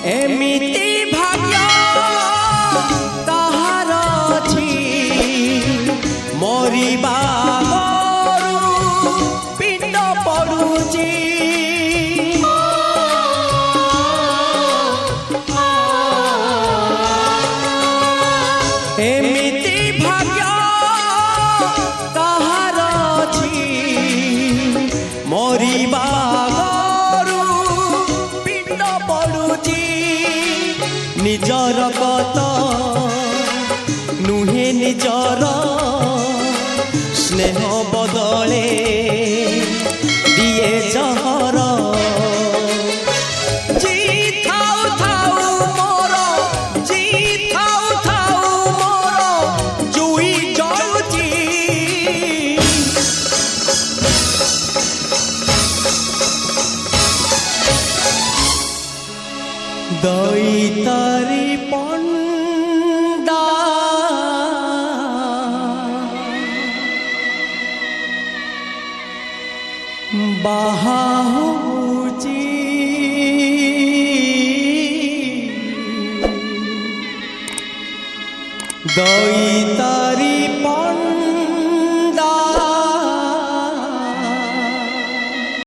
एमिति भाग्य ताहार अछि मरिबा पिंड पड़ुची एमिति भाग्य ताहार अछि मरिबा पिंड पड़ुची निजर कत नुहे निजर स्नेह बदले दिए जहर जी थाउ थाउ मोर जी थाउ थाउ मोर जुई जलुची दैतारी पंडा बाहुची दैतारी